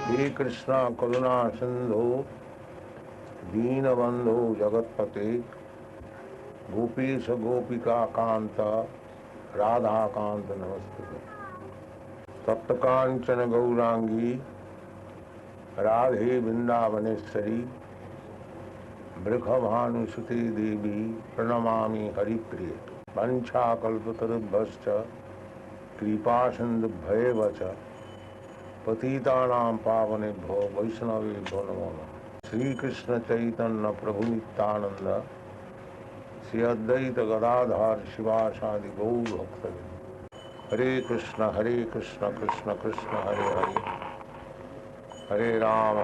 हे कृष्णा करुणा सिंधु दीनबंधु जगतपते गोपीश गोपिका कांत राधा कांत नमस्ते। तप्त कांचन गौरांगी राधे वृंदावनेश्वरी वृषभानुसुते देवी प्रणमामि हरिप्रिय। वंशाकल्पतरुभ्यश्च कृपा सिन्धुभ्येव च पतितानां पावनेभ्यो वैष्णवेभ्यो नमो नमः। श्री कृष्ण चैतन्य प्रभु नित्यानंद श्री अद्वैत गदाधर शिवासादि गौर भक्तवृंद। हरे कृष्ण कृष्ण कृष्ण हरे हरे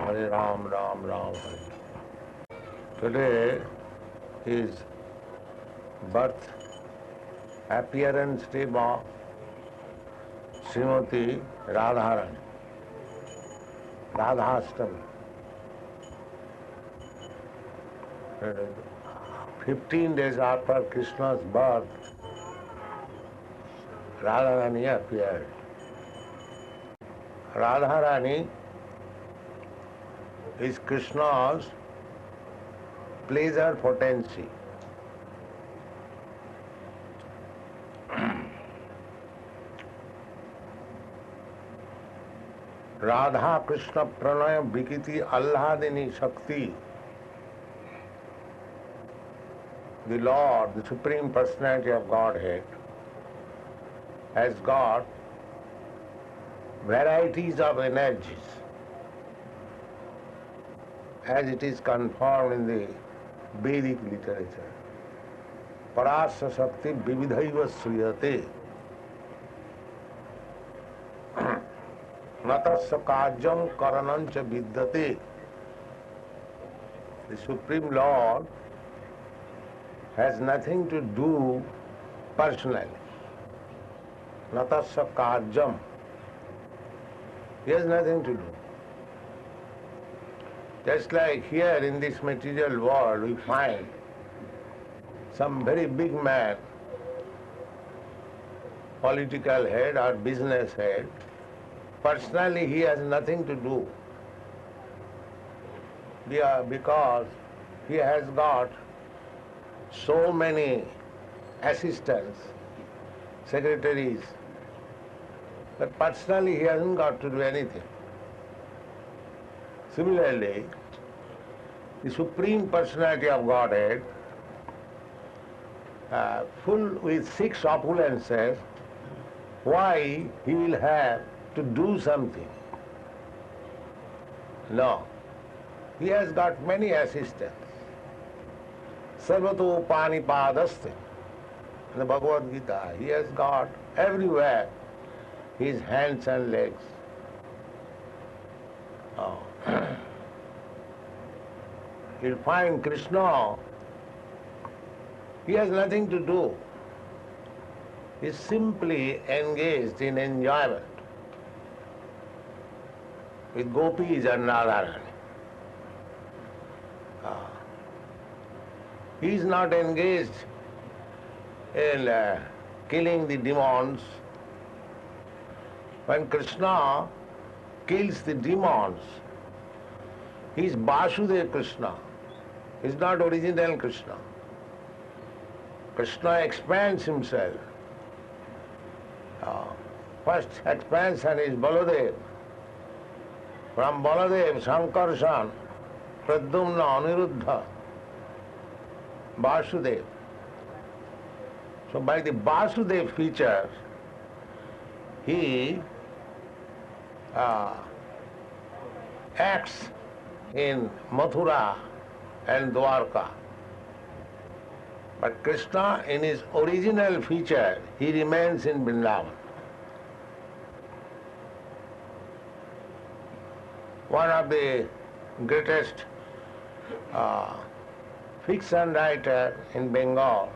हरे राम राम राम हरे। Today is birth appearance day of Srimati Radha Ashtami. 15 days after Krishna's birth, Radharani appeared. Radharani is Krishna's pleasure potency. Radha Krishna Pranay विकृति आह्लादिनी शक्ति. The Lord, the Supreme Personality of Godhead, has got varieties of energies, as it is confirmed in the Vedic literature. Parasya Shakti Vividhaiva Sriyate Natasya Kajam Karanancha Vidyate. The Supreme Lord has nothing to do personally. Natasya Kajam. He has nothing to do. Just like here in this material world we find some very big man, political head or business head, personally he has nothing to do. Because he has got so many assistants, secretaries, but personally he hasn't got to do anything. Similarly, the Supreme Personality of Godhead, full with 6 opulences, why he will have to do something? No. He has got many assistants. Sarvato Panipadaste. In the Bhagavad Gita, he has got everywhere his hands and legs. Oh. You'll find Krishna, he has nothing to do. He is simply engaged in enjoyment with gopis and Radharani. He is not engaged in killing the demons. When Krishna kills the demons, he is Vasudeva Krishna. He is not original Krishna. Krishna expands himself. First expansion is Baladev. From Baladev, Sankarshan, Pradyumna, Aniruddha, Vasudeva. So by the Vasudeva feature, he acts in Mathura and Dwarka. But Krishna, in his original feature, he remains in Vrindavan. One of the greatest fiction writer in Bengal,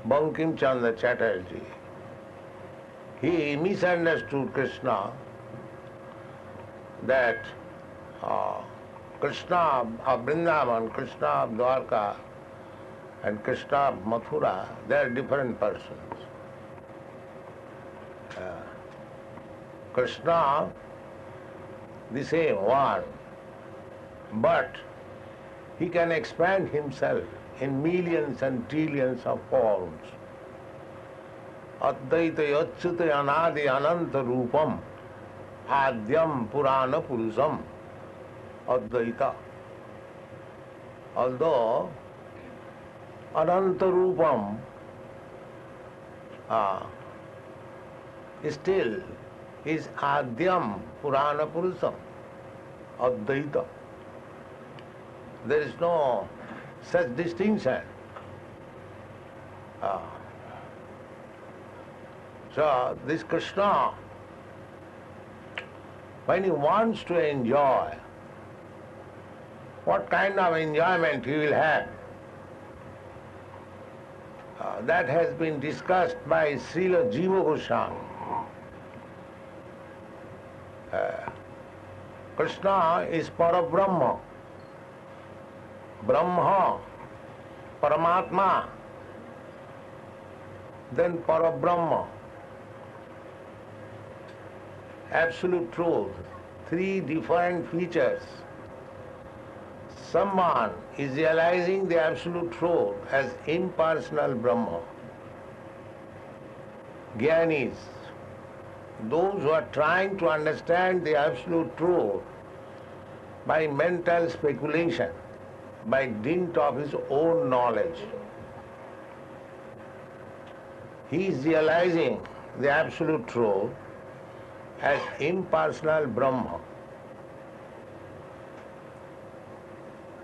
Bankim Chandra Chatterjee, he misunderstood Krishna, that Krishna of Vrindavan, Krishna of Dwarka and Krishna of Mathura, they are different persons. Krishna the same one, but he can expand himself in millions and trillions of forms. Advaita Yachyuta Anadi Ananta Rupam Adyam Purana Purusam Advaita. Although Ananta Rupam still is Adyam Purana Purusam Advaita. There is no such distinction. So this Krishna, when he wants to enjoy, what kind of enjoyment he will have? That has been discussed by Srila Jiva Goswami. Krishna is Parabrahma, Brahma, Paramatma, then Parabrahma, absolute truth, three different features. Someone is realizing the absolute truth as impersonal Brahma. Jnanis, those who are trying to understand the absolute truth by mental speculation, by dint of his own knowledge. He is realizing the absolute truth as impersonal Brahma.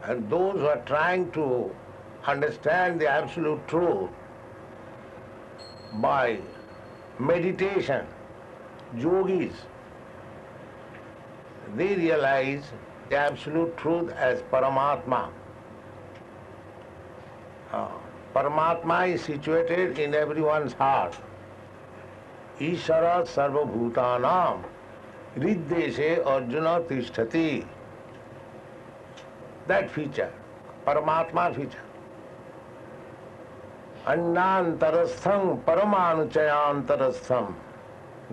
And those who are trying to understand the absolute truth by meditation, yogis, they realize the absolute truth as Paramatma. Paramatma is situated in everyone's heart. Ishara sarva bhutanam riddeshe arjuna tishtati. That feature, Paramatma feature. Annantarastham paramanuchayantarastham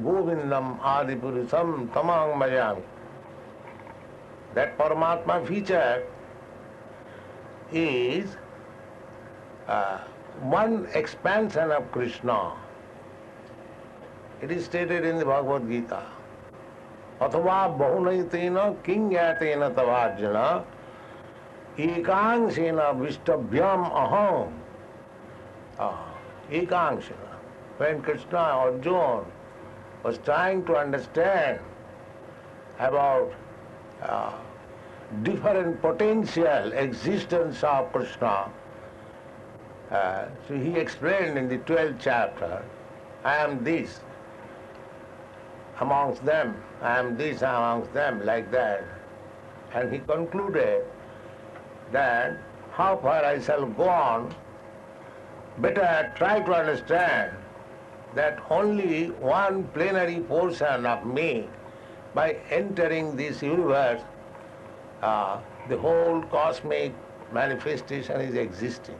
govindam adipurusam tamang mayami. That Paramatma feature is one expansion of Krishna. It is stated in the Bhagavad Gita. Athava bahunayatena kinyatena tavajjana ekangsena vishtabhyam aham. Ekangsena. When Krishna, Arjuna, was trying to understand about different potential existence of Krishna, so he explained in the 12th chapter, I am this amongst them, I am this amongst them, like that. And he concluded that how far I shall go on, better try to understand that only one plenary portion of me, by entering this universe, the whole cosmic manifestation is existing.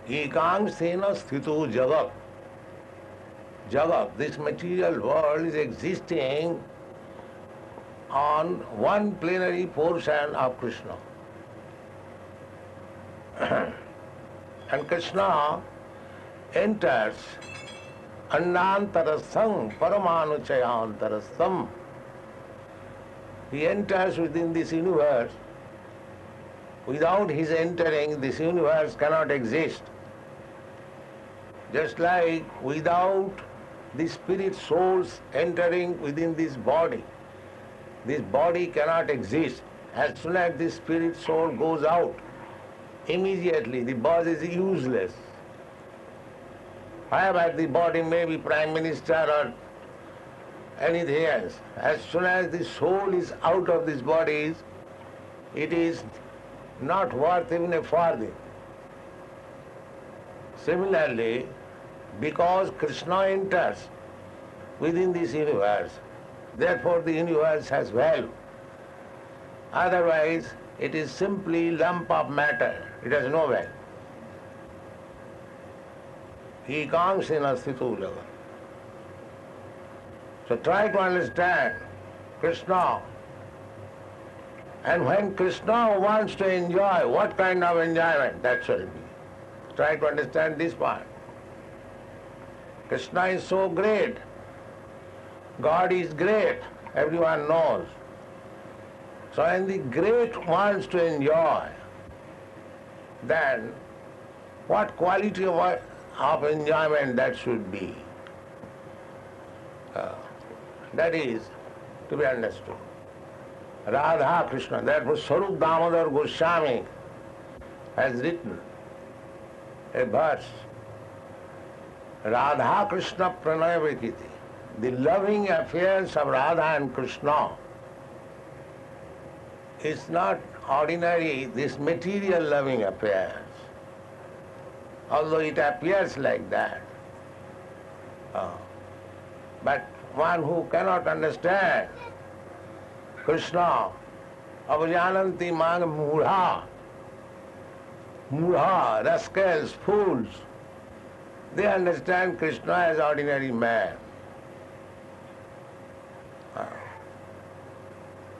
Ekangsena sthito jagat. Jagat, this material world, is existing on one plenary portion of Krishna. And Krishna enters annantarastham paramanuchayantarastham. He enters within this universe. Without his entering, this universe cannot exist. Just like without the spirit souls entering within this body cannot exist. As soon as the spirit soul goes out, immediately the body is useless. However, the body may be prime minister or anything else. As soon as the soul is out of this body, it is not worth even a farthing. Similarly, because Krishna enters within this universe, therefore the universe has value. Otherwise, it is simply lump of matter. It has no value. Ekangsena sthito jagat. So try to understand Krishna. And when Krishna wants to enjoy, what kind of enjoyment that shall be? Try to understand this part. Krishna is so great. God is great. Everyone knows. So when the great wants to enjoy, then what quality of enjoyment that should be? That is to be understood. Radha Krishna, therefore Swarup Damodar Goswami has written a verse, Radha Krishna Pranaya Vikiti, the loving affairs of Radha and Krishna is not ordinary, this material loving affairs, although it appears like that. But one who cannot understand Krishna, avajananti mang mudha, rascals, fools, they understand Krishna as ordinary man.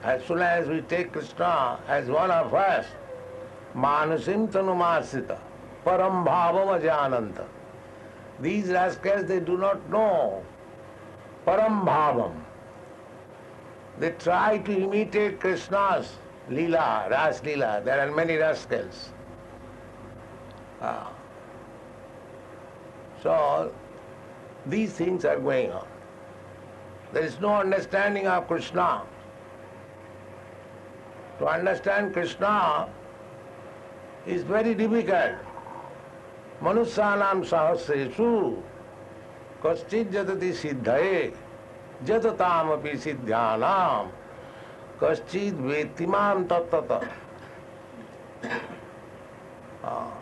As soon as we take Krishna as one of us, manasim tanumasita, param bhavam ajananta. These rascals, they do not know param bhavam. They try to imitate Krishna's Leela, Ras Leela. There are many rascals. So, these things are going on. There is no understanding of Krishna. To understand Krishna is very difficult. Manusyanam sahasresu kaschid jatati siddhaye jatatam api siddhyanam kaschid vetimam tattata.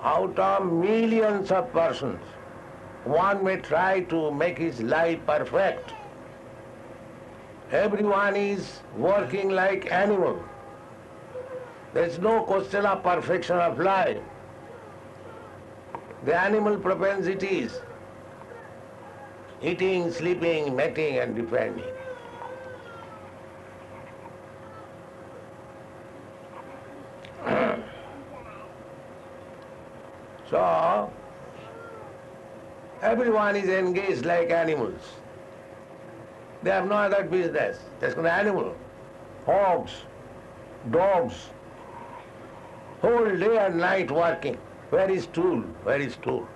Out of millions of persons, one may try to make his life perfect. Everyone is working like animal. There is no question of perfection of life. The animal propensities, eating, sleeping, mating and defending. So, everyone is engaged like animals. They have no other business. Just an animal. Hogs, dogs, whole day and night working. Where is tool? Where is tool?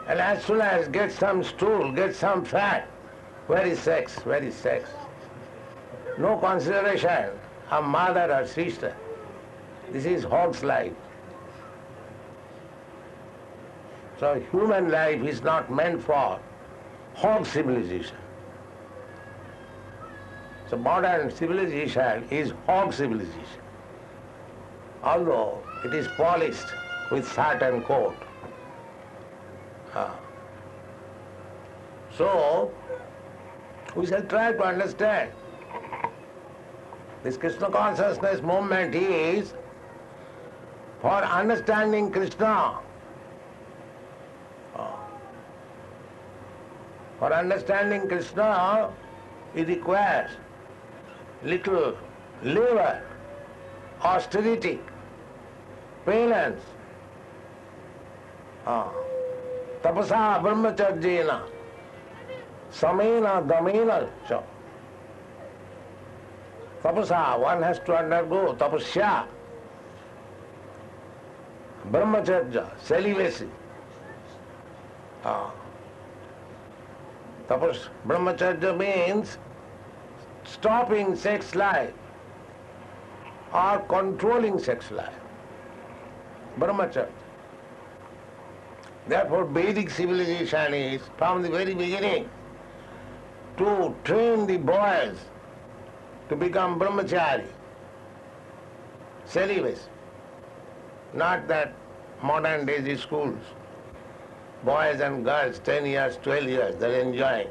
And as soon as get some stool, get some fat, where is sex? Where is sex? No consideration of mother or sister. This is hog's life. So human life is not meant for hog civilization. So modern civilization is hog civilization, although it is polished with shirt and coat. So we shall try to understand. This Krishna consciousness movement is for understanding Krishna. For understanding Krishna, it requires little labor, austerity, penance, tapasa brahmacharjena, samena damena cha. Tapasa, one has to undergo tapasya, brahmacharya, celibacy. Brahmacharya means stopping sex life or controlling sex life. Brahmacharya. Therefore Vedic civilization is from the very beginning to train the boys to become brahmachari, celibacy. Not that modern day schools. Boys and girls, 10 years, 12 years, they're enjoying.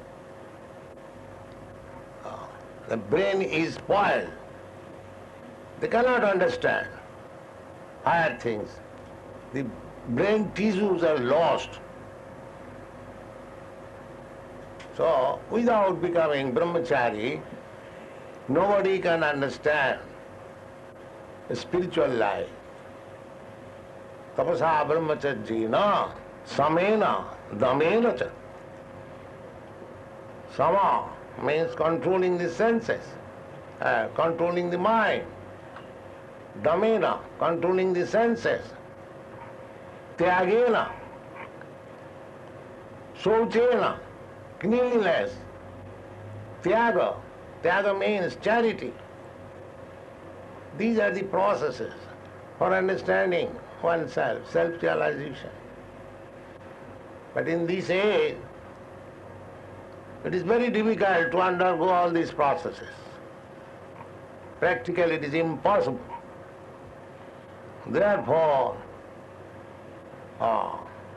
The brain is spoiled. They cannot understand higher things. The brain tissues are lost. So, without becoming brahmachari, nobody can understand the spiritual life. Tapasa brahmacharjina samena damena cha. Sama means controlling the senses, controlling the mind. Damena, controlling the senses. Tyagena, Shauchena, cleanliness. Tyaga, Tyaga means charity. These are the processes for understanding oneself, self-realization. But in this age, it is very difficult to undergo all these processes. Practically it is impossible. Therefore,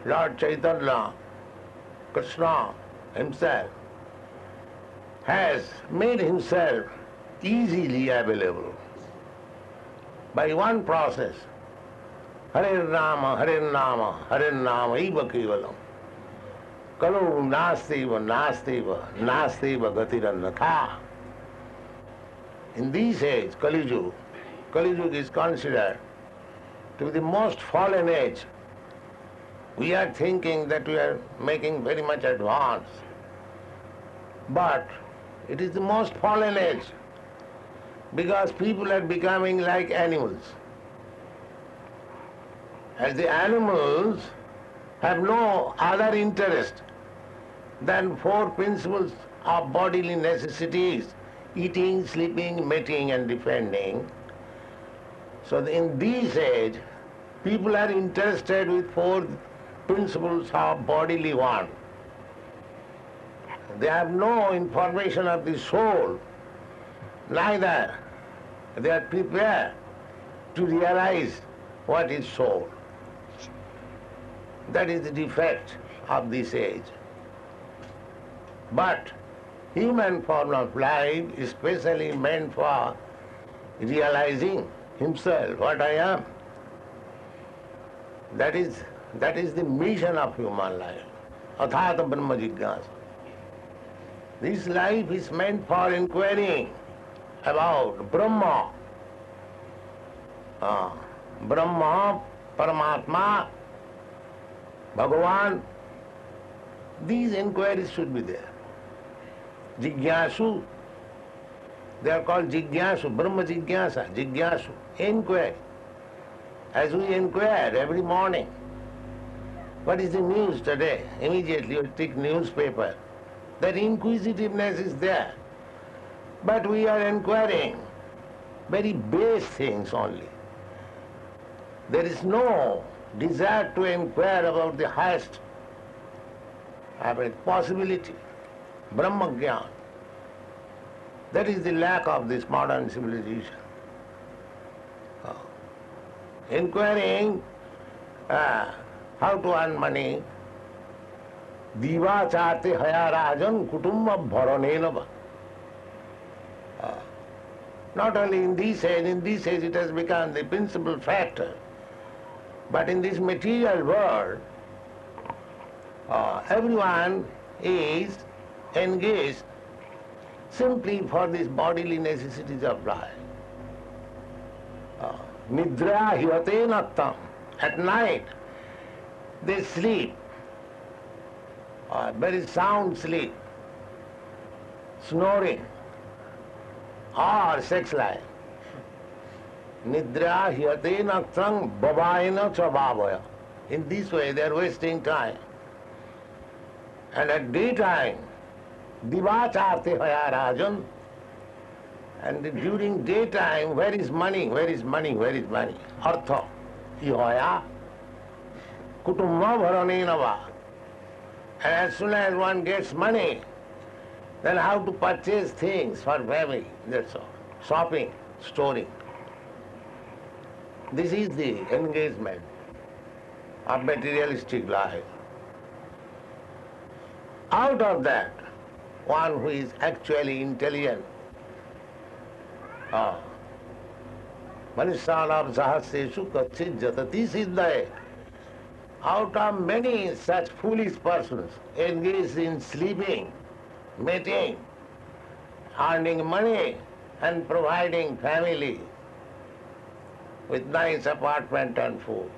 Lord Chaitanya, Krishna himself, has made himself easily available by one process. Hare Rama, Hare Rama, Hare Rama, Eva Kevalam. Kalu Nastiva, Nastiva, Nastiva Gatirannatha. In this age, Kali Yuga is considered to be the most fallen age. We are thinking that we are making very much advance, but it is the most fallen age because people are becoming like animals. As the animals have no other interest than four principles of bodily necessities: eating, sleeping, mating and defending. So in this age, people are interested with four principles of bodily want. They have no information of the soul, neither they are prepared to realize what is soul. That is the defect of this age. But human form of life is specially meant for realizing himself, what I am. That is the mission of human life. Athata Brahma Jigyasa. This life is meant for inquiring about Brahma. Brahma, Paramatma, Bhagavan. These inquiries should be there. Jigyasu, they are called Jigyasu, Brahma Jigyasa, Jigyasu, inquiry. As we inquire every morning, what is the news today? Immediately you take newspaper. That inquisitiveness is there. But we are inquiring very base things only. There is no desire to inquire about the highest possibility, Brahma Jnana. That is the lack of this modern civilization. Inquiring how to earn money, Diva chate haya rajan kutumba bharanenava. Not only in this age it has become the principal factor, but in this material world, everyone is engaged simply for these bodily necessities of life. Nidra hyate nattam. At night, they sleep, very sound sleep, snoring, or sex life. Nidra hyate nattam bhavaina cha bhavaya. In this way, they are wasting time. And at daytime, divacharte haya rajan. And during daytime, where is money? Where is money? Where is money? Artha. Ihaya. Kutumma bharanenava. And as soon as one gets money, then how to purchase things for family. That's all. Shopping, storing. This is the engagement of materialistic life. Out of that, one who is actually intelligent, Manishanam sahaseshu kachit jatati siddhaye. Out of many such foolish persons engaged in sleeping meeting, earning money and providing family with nice apartment and food.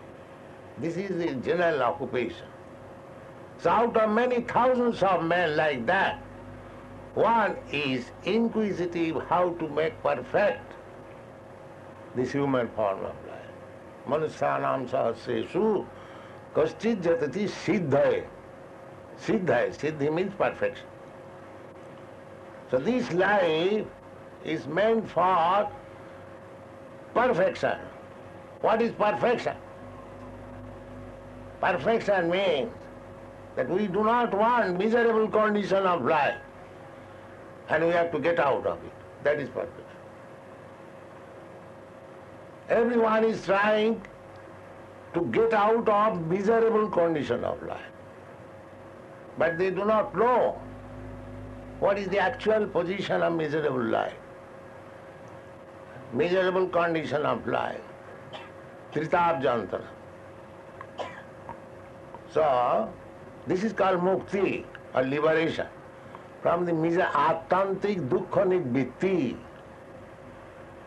This is the general occupation. So out of many thousands of men like that, one is inquisitive how to make perfect this human form of life. Manusyanam sahasreshu kaschit jatati siddhaye. Siddhaye, siddhi means perfection. So this life is meant for perfection. What is perfection? Perfection means that we do not want miserable condition of life and we have to get out of it. That is perfection. Everyone is trying to get out of miserable condition of life. But they do not know what is the actual position of miserable life. Miserable condition of life. Tritabjantara. So, this is called mukti or liberation from the atantik dukkha nidvitti.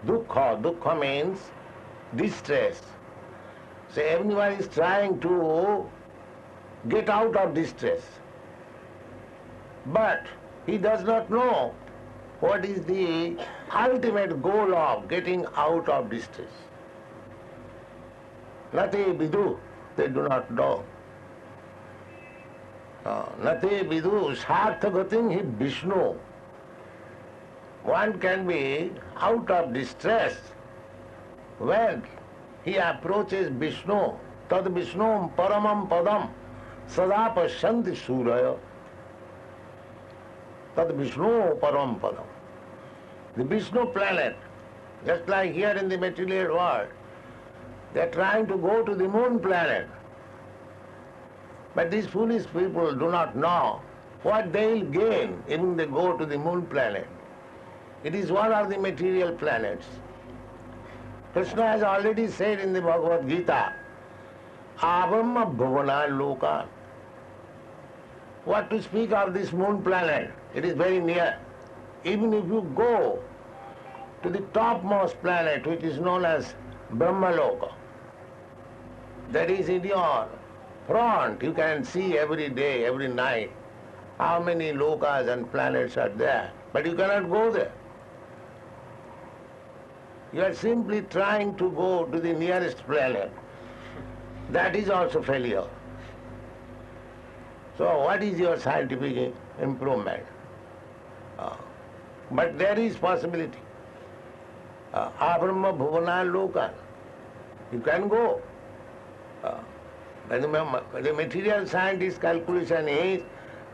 Dukkha means distress. So everyone is trying to get out of distress. But he does not know what is the ultimate goal of getting out of distress. Nate vidu, they do not know. Nate vidu sarthagatim hi Vishnu. One can be out of distress when he approaches Vishnu. Tad Vishnu paramam padam sada pasyanti suraya. Tad Vishnu paramam padam. The Vishnu planet, just like here in the material world, they are trying to go to the moon planet. But these foolish people do not know what they will gain if they go to the moon planet. It is one of the material planets. Krishna has already said in the Bhagavad Gita, Abrahma Bhavana Loka. What to speak of this moon planet? It is very near. Even if you go to the topmost planet, which is known as Brahmaloka, that is in your front, you can see every day, every night, how many lokas and planets are there. But you cannot go there. You are simply trying to go to the nearest planet. That is also failure. So what is your scientific improvement? But there is possibility. Abrahma Bhuvana Loka. You can go. The material scientist calculation is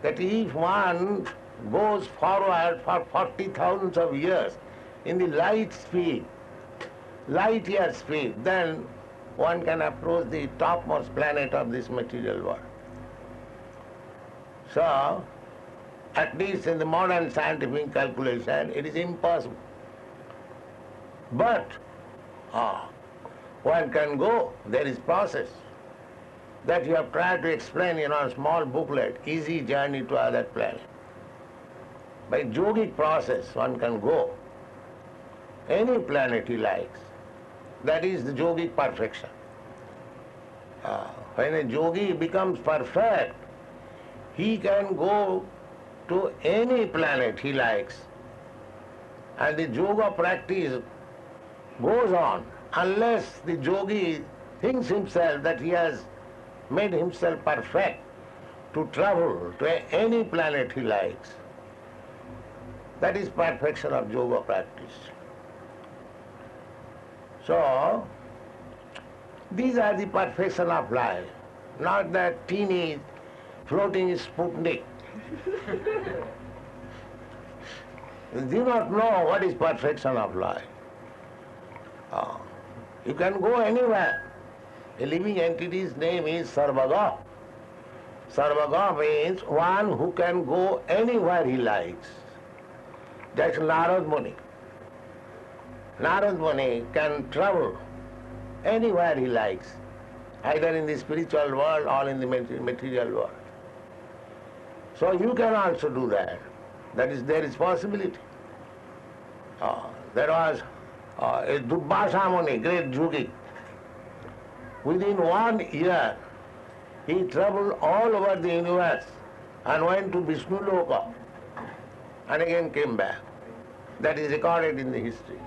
that if one goes forward for 40,000 of years in the light year speed, then one can approach the topmost planet of this material world. So, at least in the modern scientific calculation, it is impossible. But one can go, there is process. That you have tried to explain in a small booklet, Easy Journey to Other Planet. By yogic process, one can go any planet he likes. That is the yogic perfection. When a yogi becomes perfect, he can go to any planet he likes. And the yoga practice goes on unless the yogi thinks himself that he has made himself perfect to travel to any planet he likes. That is perfection of yoga practice. So, these are the perfection of life, not that teeny floating Sputnik. You do not know what is perfection of life. You can go anywhere. A living entity's name is Sarvaga. Sarvaga means one who can go anywhere he likes. That's Narad Muni. Narad Muni can travel anywhere he likes, either in the spiritual world or in the material world. So you can also do that. That is their responsibility. There was a Durbhasha Muni, great yogi. Within 1 year, he traveled all over the universe and went to Vishnu Loka and again came back. That is recorded in the history.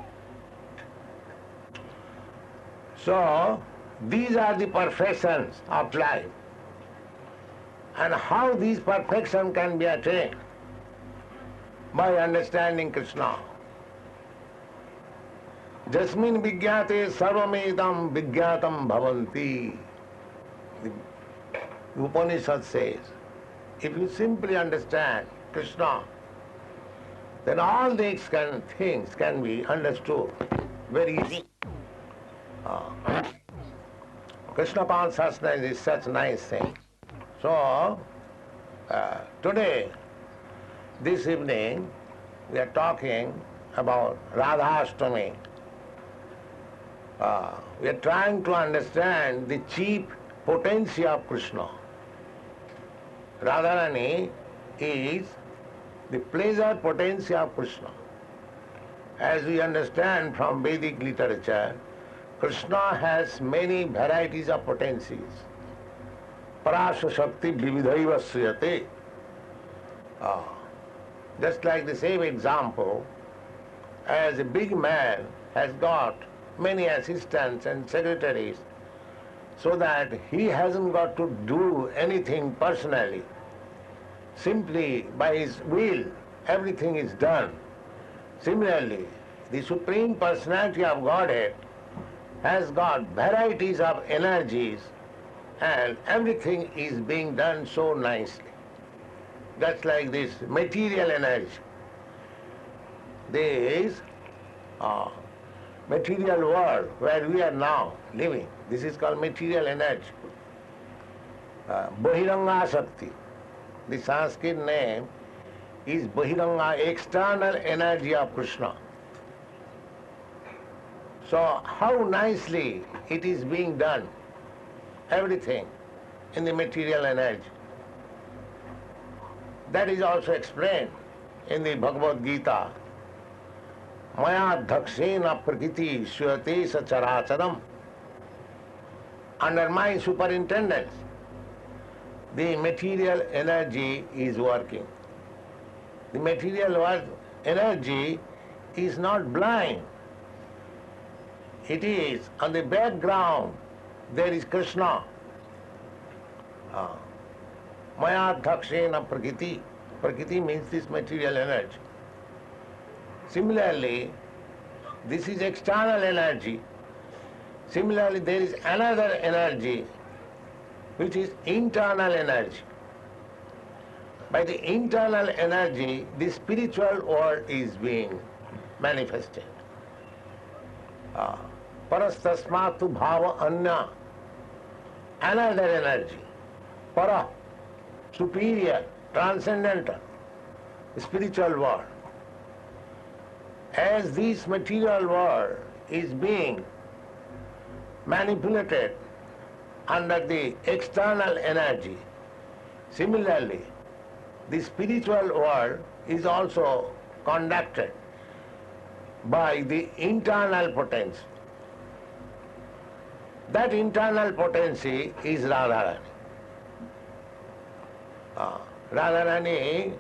So, these are the perfections of life. And how these perfections can be attained? By understanding Krishna. Jasmin vigyate sarvamedam vigyatam bhavanti. The Upanishad says, if you simply understand Krishna, then all these things can be understood very easily. Krishna consciousness is such a nice thing. So, today, this evening, we are talking about Radha Ashtami. We are trying to understand the chief potency of Krishna. Radharani is the pleasure potency of Krishna. As we understand from Vedic literature, Krishna has many varieties of potencies. Parasha Shakti Vividhaiva Sriyate. Just like the same example, as a big man has got many assistants and secretaries, so that he hasn't got to do anything personally. Simply by his will, everything is done. Similarly, the Supreme Personality of Godhead has got varieties of energies and everything is being done so nicely. That's like this material energy. This material world where we are now living, this is called material energy. Bahiranga Shakti. The Sanskrit name is Bahiranga, external energy of Krishna. So how nicely it is being done, everything in the material energy. That is also explained in the Bhagavad Gita. Maya dhakshena prakriti suyate sacharacharam. Under my superintendence, the material energy is working. The material energy is not blind. It is on the background, there is Krishna. Maya dhakshena prakriti. Prakriti means this material energy. Similarly, this is external energy. Similarly, there is another energy which is internal energy. By the internal energy, the spiritual world is being manifested. Parastasmatu bhava anya, another energy. Para, superior, transcendental, spiritual world. As this material world is being manipulated under the external energy, similarly, the spiritual world is also conducted by the internal potency. That internal potency is Radharani. Radharani,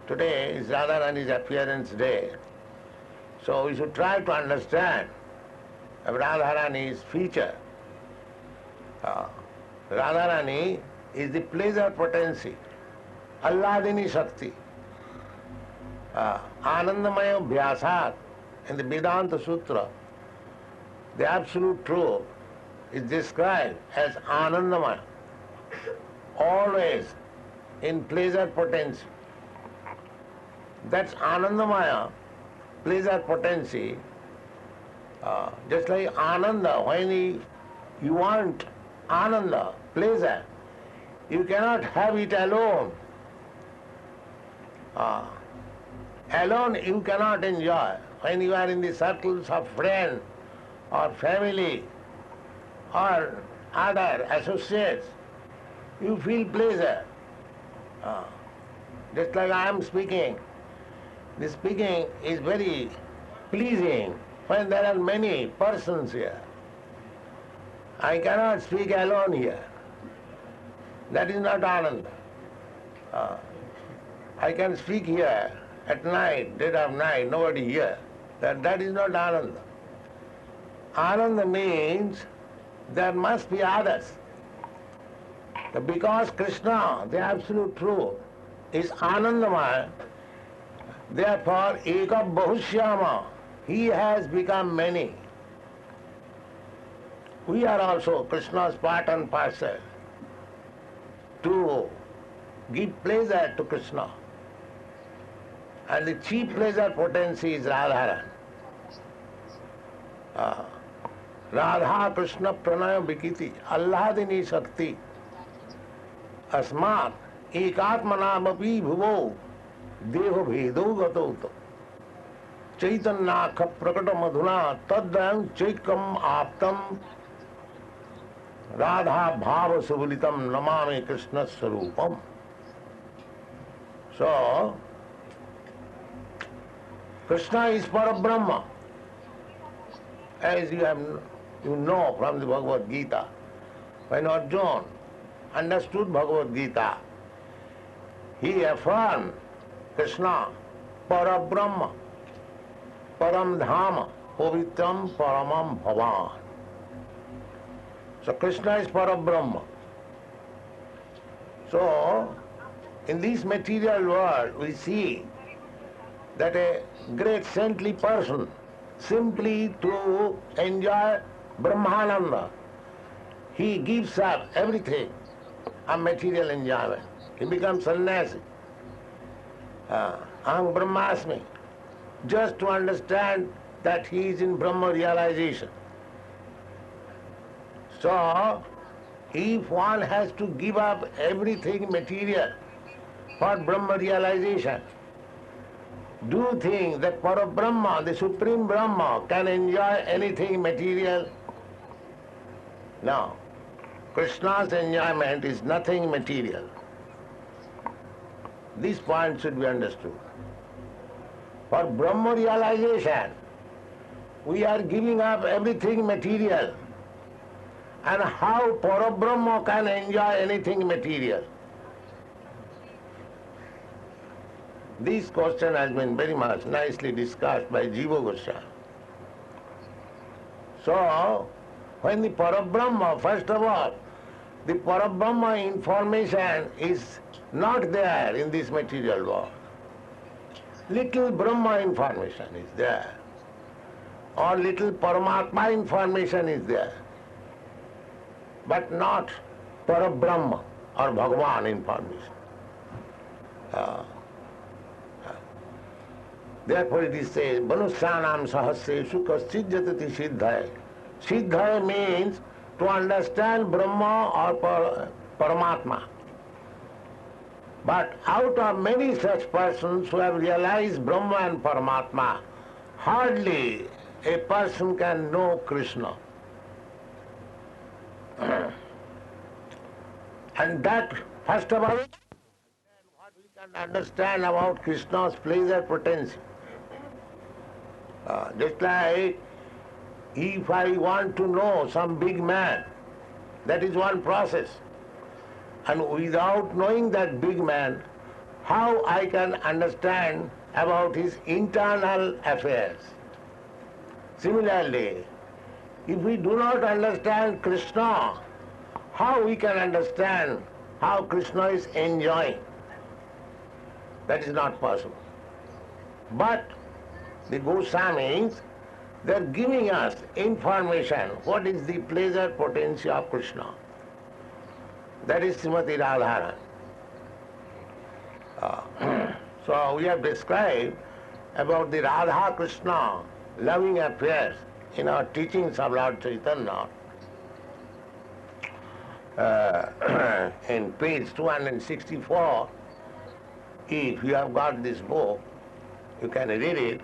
today is Radharani's appearance day. So we should try to understand Radharani's feature. Radharani is the pleasure potency, Alladini Shakti. Anandamaya Bhyasat, in the Vedanta Sutra, the absolute truth is described as Anandamaya, always in pleasure potency. That's Anandamaya, pleasure potency. Just like Ananda, when you want Ananda, pleasure, you cannot have it alone. Alone you cannot enjoy. When you are in the circles of friends or family or other associates, you feel pleasure. Just like I am speaking, The speaking is very pleasing when there are many persons here. I cannot speak alone here. That is not Ananda. I can speak here at night, dead of night, nobody here. That is not Ananda. Ananda means there must be others. Because Krishna, the absolute truth, is Anandamaya, therefore Eka Bahushyama, he has become many. We are also Krishna's part and parcel to give pleasure to Krishna. And the chief pleasure potency is Radharan. Radha Krishna Pranaya Vikiti, Allahadini Shakti, Asmat, Ekatmanamapi Bhuvo, Deho Bhedo Gato, Chaitanya Prakata Madhuna, Tadayam Chaikam Aptam, Radha Bhava Subulitam Namami Krishna Sarupam. So, Krishna is Parabrahma, as you know from the Bhagavad Gita. When Arjuna understood Bhagavad Gita, he affirmed Krishna Parabrahma, Paramdhama, Pavitram Paramam Bhavan. So Krishna is Parabrahma. So, in this material world we see that a great saintly person, simply to enjoy Brahmananda, he gives up everything of material enjoyment. He becomes sannyasi. Aham Brahmasmi, just to understand that he is in Brahma realization. So, if one has to give up everything material for Brahma realization, do you think that Parabrahma, the Supreme Brahma, can enjoy anything material? No. Krishna's enjoyment is nothing material. This point should be understood. For Brahma realization, we are giving up everything material. And how Parabrahma can enjoy anything material? This question has been very much nicely discussed by Jiva Goswami. So, when the Parabrahma, first of all, the Parabrahma information is not there in this material world. Little Brahma information is there, or little Paramatma information is there, but not Parabrahma or Bhagavan information. Therefore it is said, Manusyanam sahasreshu kaschid jatati siddhaya. Siddhaya means to understand Brahma or Paramatma. But out of many such persons who have realized Brahma and Paramatma, hardly a person can know Krishna. And that, first of all, what we can understand about Krishna's pleasure potency. Just like if I want to know some big man, that is one process. And without knowing that big man, how I can understand about his internal affairs? Similarly, if we do not understand Krishna, how we can understand how Krishna is enjoying? That is not possible. But the Goswamis, they are giving us information, what is the pleasure potency of Krishna. That is Srimati Radharan. So we have described about the Radha Krishna loving affairs in our teachings of Lord Chaitanya. In page 264, if you have got this book, you can read it,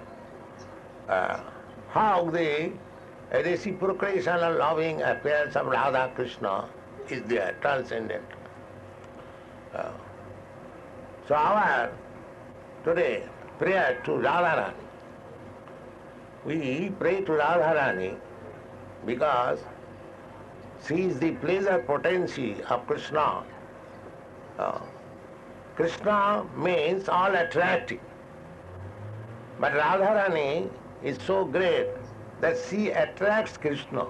how the reciprocation and loving affairs of Radha Krishna is there, transcendent. So today, prayer to Radharani. We pray to Radharani because she is the pleasure potency of Krishna. Krishna means all attractive. But Radharani is so great that she attracts Krishna.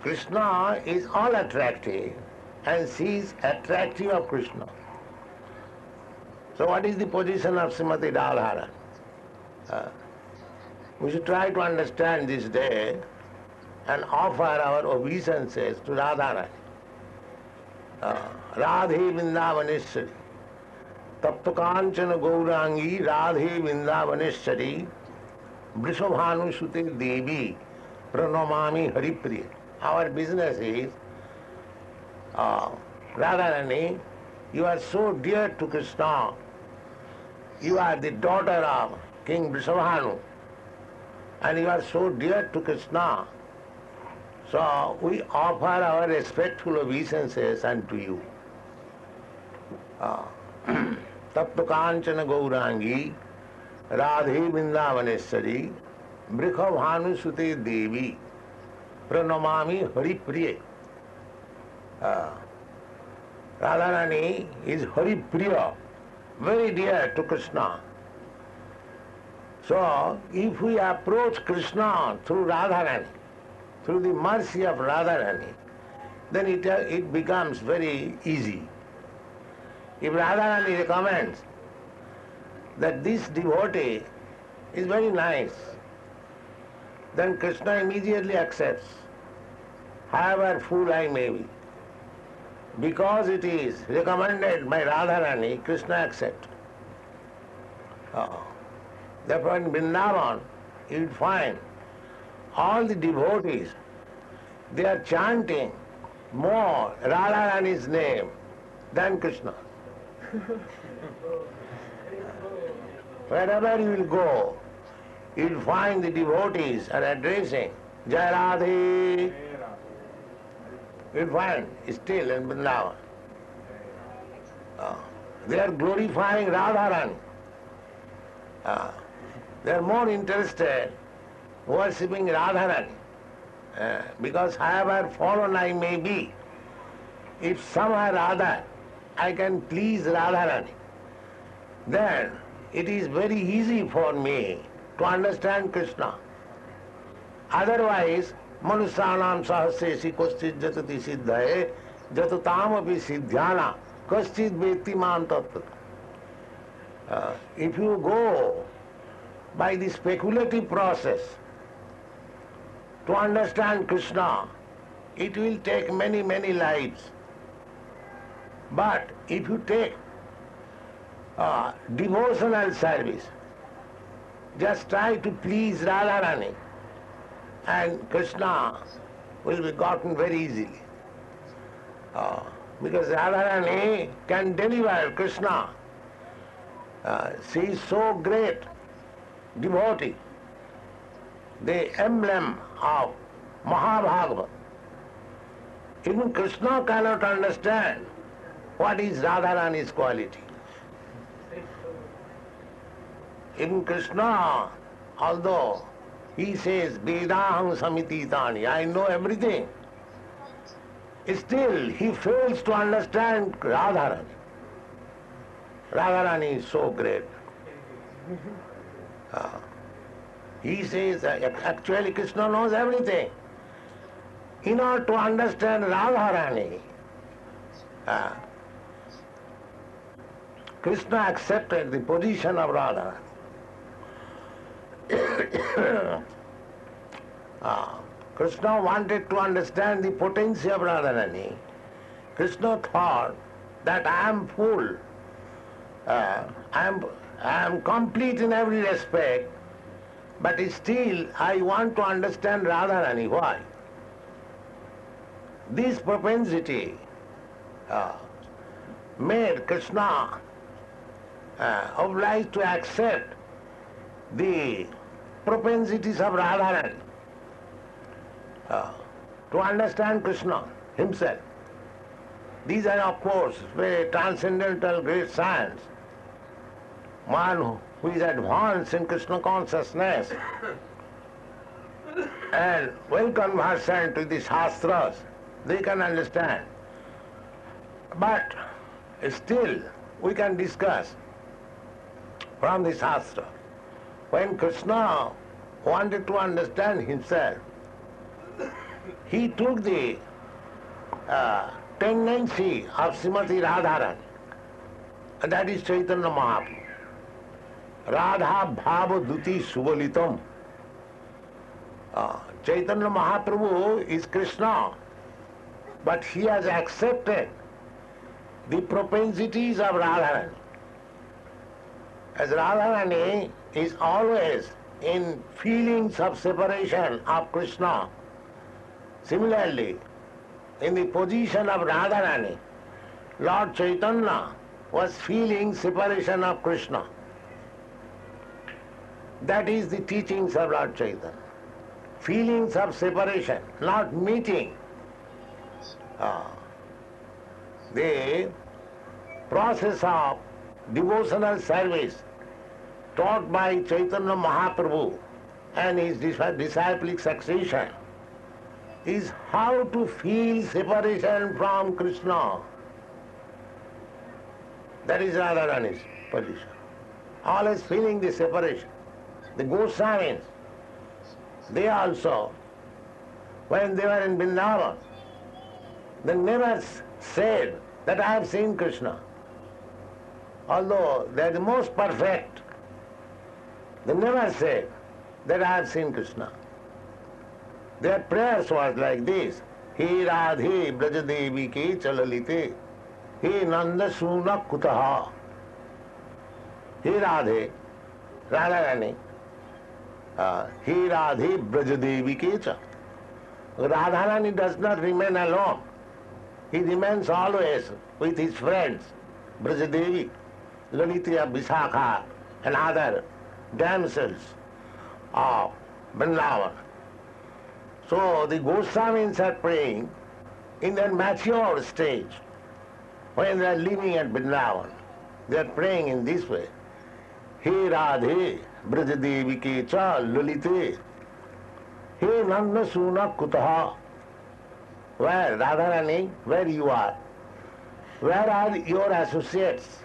Krishna is all attractive and she is attractive of Krishna. So what is the position of Srimati Radharani? We should try to understand this day and offer our obeisances to Radharani. Radhe Vrindavaneshwari, Tapta Kanchana Gaurangi, Radhe Vrindavaneshwari, Vrishabhanu Sute Devi, Pranamami Haripriya. Our business is, Radharani, you are so dear to Krishna. You are the daughter of King Vrishabhanu, and you are so dear to Krishna. So we offer our respectful obeisances unto you. Tapta Kanchana Gaurangi, Radhe Vrindavaneshwari, Vrishabhanu Sute Devi, Pranamami Haripriya. Radharani is Haripriya, very dear to Krishna. So, if we approach Krishna through Radharani, through the mercy of Radharani, then it becomes very easy. If Radharani recommends that this devotee is very nice, then Krishna immediately accepts, however fool I may be. Because it is recommended by Radharani, Krishna accepts. Therefore in Vrindavan, you will find all the devotees, they are chanting more Radharani's name than Krishna. Wherever you will go, you will find the devotees are addressing Jai Radhe. You will find still in Vrindavan. They are glorifying Radharani. They are more interested worshipping Radharani. Because however fallen I may be, if somehow or other I can please Radharani, then it is very easy for me to understand Krishna. Otherwise, Manusyanam sahasresi kaschid jatati siddhaye jatatam api siddhyana kaschid veti mam tattva. If you go by the speculative process to understand Krishna, it will take many, many lives. But if you take devotional service, just try to please Radharani, and Krishna will be gotten very easily. Because Radharani can deliver Krishna. She is so great devotee, the emblem of Mahabhagavata. Even Krishna cannot understand what is Radharani's quality. Even Krishna, although he says, Vedaham samititani, I know everything, still he fails to understand Radharani. Radharani is so great. He says, actually Krishna knows everything. In order to understand Radharani, Krishna accepted the position of Radharani. Krishna wanted to understand the potency of Radharani. Krishna thought that I am full, I am complete in every respect, but still I want to understand Radharani. Why? This propensity made Krishna obliged to accept the propensities of Radharani to understand Krishna himself. These are of course very transcendental great science. one who is advanced in Krishna consciousness and well conversant with the Shastras, they can understand. But still we can discuss from the Shastra. When Krishna wanted to understand himself, he took the tendency of Srimati Radharani, and that is Chaitanya Mahaprabhu. Radha Bhava Duti Subalitam. Chaitanya Mahaprabhu is Krishna, but he has accepted the propensities of Radharani. As Radharani is always in feelings of separation of Krishna, similarly, in the position of Radharani, Lord Chaitanya was feeling separation of Krishna. That is the teachings of Lord Chaitanya. Feelings of separation, not meeting. The process of devotional service taught by Chaitanya Mahaprabhu and his disciplic succession is how to feel separation from Krishna. That is Radharani's position. Always feeling the separation. The Goswamis, they also, when they were in Vrindavan, they never said that I have seen Krishna. Although they are the most perfect, they never said that I have seen Krishna. Their prayers was like this: He Radhe Brajadevi ke chalalite, He Nanda Suna Kutaha. He Radhe, Radharani, He Radhe Brajadevi ke cha. Radharani does not remain alone. He remains always with his friends, Brajadevi, Lalita, Visakha, and other damsels of Vrindavan. So the Goswamis are praying in their mature stage. When they are living at Vrindavan, they are praying in this way: He Radhe Brajadevi ke cha Lalite, He Nanda Suna Kutaha. Where, Radharani, where you are? Where are your associates?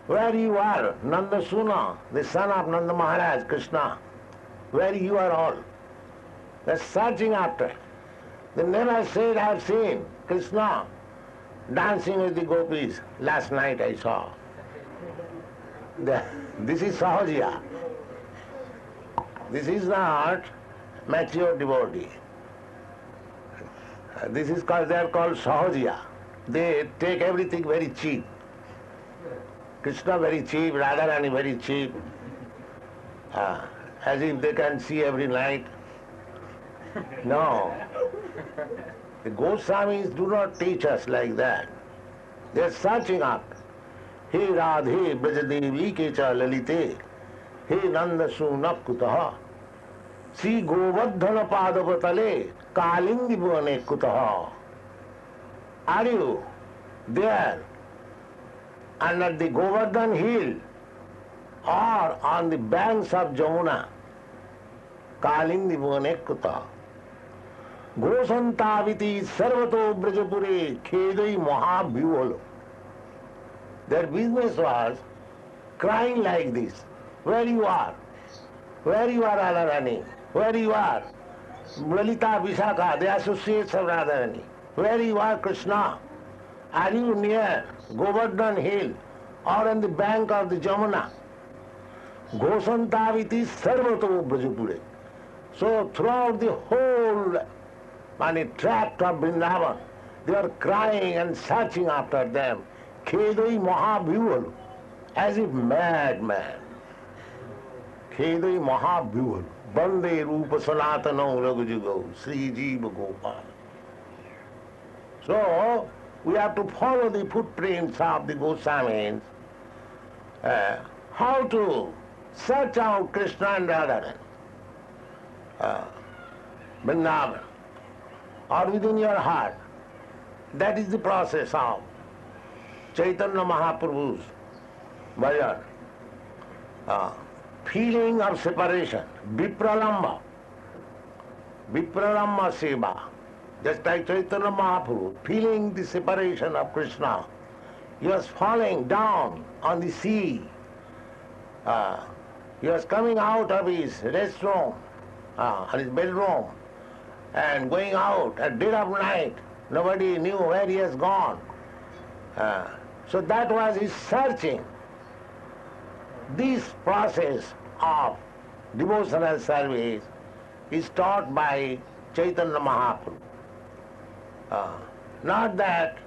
Where you are, Nanda Suna, the son of Nanda Maharaj, Krishna? Where you are all? They're searching after. They never said, I have seen Krishna dancing with the gopis. Last night I saw. This is Sahajiya. This is not mature devotee. This is called, they are called Sahajiya. They take everything very cheap. Krishna very cheap, Radharani very cheap. As if they can see every night. No. The Goswamis do not teach us like that. They are searching after. He Radhe Brajadevi ke cha lalite, He Nanda Suna Kutaha, Sri Govardhana Padavatale, Kalindi Bhuvane Kutaha. Are you there under the Govardhan hill or on the banks of Jamuna? Kalindi Bhuvane Kutaha. Gosantaviti Sarvato Brajapure Khedai Mahabhyuhalo. Their business was crying like this: where you are? Where you are, Radharani? Where you are? Lalita, Visakha, the associates of Radharani. Where you are, Krishna? Are you near Govardhan hill or on the bank of the Jamuna? Gosantaviti Sarvato Brajapure. So throughout the whole tract of Vrindavan, they are crying and searching after them. Khedai Mahabhyuhalo, as if madman. Khedai Mahabhyuhalo, Bande Rupa Sanatano Raghujugo, Sri Jiva Gopal. So, we have to follow the footprints of the Goswamis, how to search out Krishna and Radharani, Vrindavan, or within your heart. That is the process of Chaitanya Mahaprabhu's bhajan. feeling of separation, vipralamba seva, just like Chaitanya Mahaprabhu, feeling the separation of Krishna. He was falling down on the sea. He was coming out of his restroom, his bedroom, and going out at dead of night. Nobody knew where he has gone. So that was his searching. This process of devotional service is taught by Chaitanya Mahaprabhu. Not that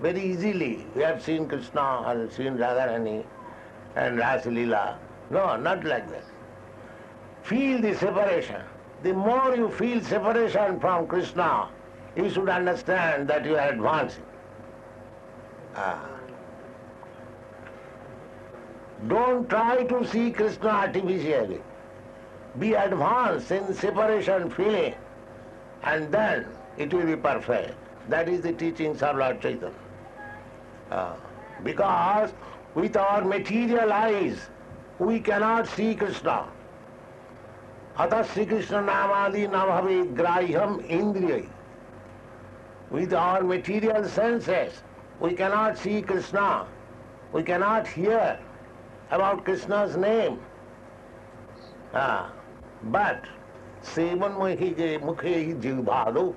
very easily we have seen Krishna or seen Radharani and Rasa Leela. No, not like that. Feel the separation. The more you feel separation from Krishna, you should understand that you are advancing. Don't try to see Krishna artificially. Be advanced in separation feeling, and then it will be perfect. That is the teachings of Lord Chaitanya. Because with our material eyes, we cannot see Krishna. Atha Sri Krishna namadi nabhavet grahyam indriyai. With our material senses, we cannot see Krishna. We cannot hear about Krishna's name. But sevan mukhe jivbhado,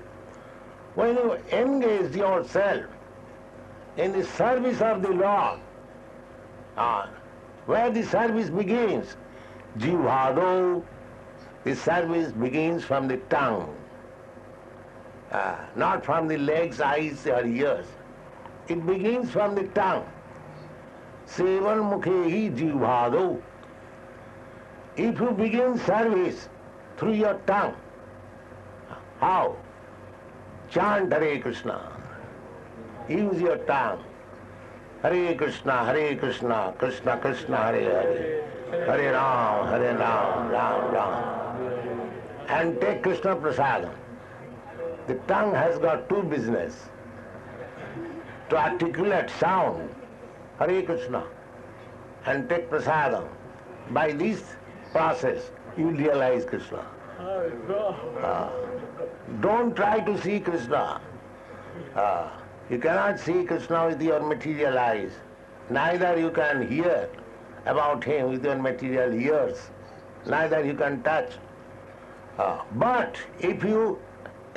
when you engage yourself in the service of the Lord, where the service begins, jivbhado, the service begins from the tongue, not from the legs, eyes or ears. It begins from the tongue. Sevan mukhe jivbhado. If you begin service through your tongue, how? Chant Hare Krishna. Use your tongue. Hare Krishna, Krishna Krishna, Hare Hare. Hare Ram, Ram Ram. And take Krishna Prasadam. The tongue has got two business. To articulate sound, Hare Krishna, and take Prasadam. By this process, you realize Krishna. Don't try to see Krishna. You cannot see Krishna with your material eyes. Neither you can hear about him with your material ears. Neither you can touch. But if you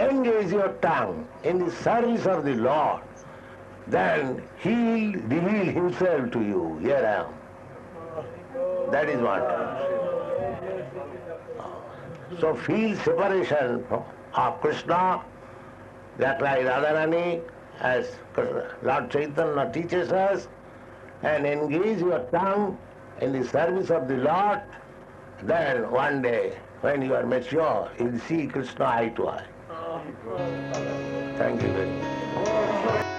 engage your tongue in the service of the Lord, then he will reveal himself to you. Here I am. That is what. So feel separation of Krishna, that like Radharani, as Lord Chaitanya teaches us, and engage your tongue in the service of the Lord. Then one day, when you are mature, you will see Krishna eye to eye. Thank you very much.